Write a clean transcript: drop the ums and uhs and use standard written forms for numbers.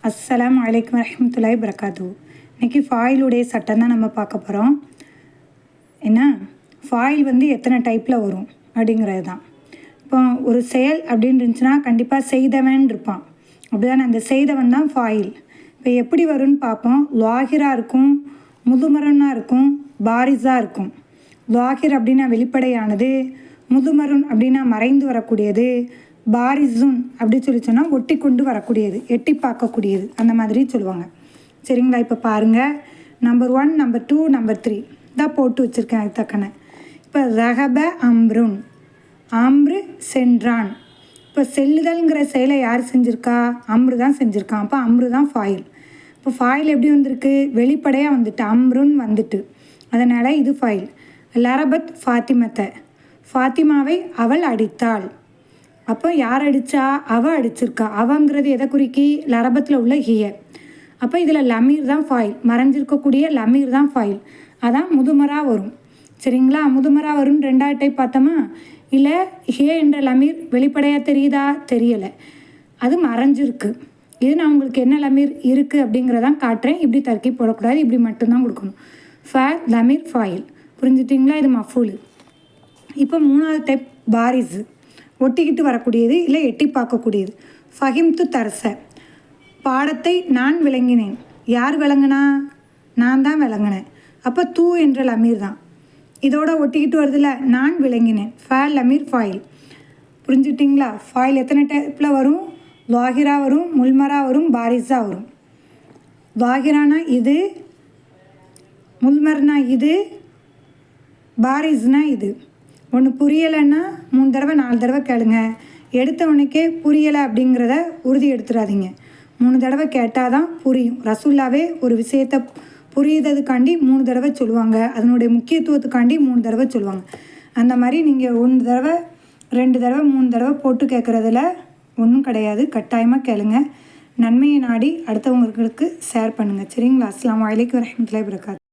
அஸ்ஸலாமு அலைக்கும் வரஹ்மத்துல்லாஹி வபரகாத்துஹு. இன்றைக்கி ஃபாயிலுடைய சட்டம் தான் நம்ம பார்க்க போகிறோம். என்ன ஃபாயில் எத்தனை டைப்பில் வரும் அப்படிங்கிறது தான். இப்போ ஒரு செயல் அப்படின்னு இருந்துச்சுன்னா கண்டிப்பாக செய்தவன் இருப்பான், அப்படிதான் அந்த செய்தவன் தான் ஃபாயில். இப்போ எப்படி வரும்னு பார்ப்போம். லாகிராக இருக்கும், முதுமரனாக இருக்கும், பாரிஸாக இருக்கும். லாகிர் அப்படின்னா வெளிப்படையானது, முதுமருன் அப்படின்னா மறைந்து வரக்கூடியது, பாரிசுன் அப்படி சொல்லி சொன்னால் ஒட்டி கொண்டு வரக்கூடியது, எட்டி பார்க்கக்கூடியது, அந்த மாதிரி சொல்லுவாங்க. சரிங்களா? இப்போ பாருங்கள், நம்பர் 1, நம்பர் 2, நம்பர் 3 தான் போட்டு வச்சுருக்கேன். அது தக்கன இப்போ ரஹப அம்ருன், அம்ரு சென்றான். இப்போ செல்லுதல்ங்கிற செயலை யார் செஞ்சுருக்கா? அம்ரு தான் செஞ்சுருக்கான். அப்போ அம்ரு தான் ஃபாயில். இப்போ ஃபாயில் எப்படி வந்திருக்கு? வெளிப்படையாக வந்துட்டு, அம்ருன் வந்துட்டு, அதனால் இது ஃபாயில். லரபத் ஃபாத்திமத்தை, ஃபாத்திமாவை அவள் அடித்தாள். அப்போ யார் அடித்தா? அவள் அடிச்சிருக்கா. அவங்கிறது எதை குறிக்கி? லரபத்தில் உள்ள ஹிய. அப்போ இதில் லமீர் தான் ஃபாயில், மறைஞ்சிருக்கக்கூடிய லமீர் தான் ஃபாயில். அதான் முதுமரா வரும். சரிங்களா? முதுமரா வரும். 2வது டைப் பார்த்தோமா? இல்லை ஹிய என்ற லமீர் வெளிப்படையாக தெரியுதா? தெரியலை, அது மறைஞ்சிருக்கு. இது நான் உங்களுக்கு என்ன லமீர் இருக்குது அப்படிங்கிறதான் காட்டுறேன். இப்படி தர்க்கி போடக்கூடாது, இப்படி மட்டும்தான் கொடுக்கணும். லமீர் ஃபாயில். புரிஞ்சுட்டிங்களா? இது மஃபூல். இப்போ 3வது டைப் பாரிஸு, ஒட்டிக்கிட்டு வரக்கூடியது, இல்லை எட்டி பார்க்கக்கூடியது. ஃபஹிம்து தர்ச, பாடத்தை நான் விளங்கினேன். யார் விளங்குனா? நான் தான் விளங்கினேன். அப்போ தூ என்ற லமீர் தான் இதோட ஒட்டிக்கிட்டு வருதுல்ல, நான் விளங்கினேன். லமீர் ஃபாயில். புரிஞ்சுட்டிங்களா? ஃபாயில் எத்தனை டைப்பில் வரும்? லாகிரா வரும், முல்மரா வரும், பாரிஸா வரும். லாகிரானா இது, முல்மர்னா இது, பாரிஸ்னா இது. ஒன்று புரியலைன்னா 3 தடவை 4 தடவை கேளுங்க. எடுத்தவனுக்கே புரியலை அப்படிங்கிறத உறுதி எடுத்துடாதீங்க. 3 தடவை கேட்டால் தான் புரியும். ரசூல்லாவே ஒரு விஷயத்தை புரியுறதுக்காண்டி 3 தடவை சொல்லுவாங்க, அதனுடைய முக்கியத்துவத்துக்காண்டி 3 தடவை சொல்லுவாங்க. அந்த மாதிரி நீங்கள் 1 தடவை 2 தடவை 3 தடவை போட்டு கேட்குறதுல ஒன்றும் கிடையாது. கட்டாயமாக கேளுங்க. நன்மையை நாடி அடுத்தவங்களுக்கு ஷேர் பண்ணுங்கள். சரிங்களா? அஸ்ஸலாமு அலைக்கும் வரஹ்மத்துல்லாஹி வபரகாத்துஹு.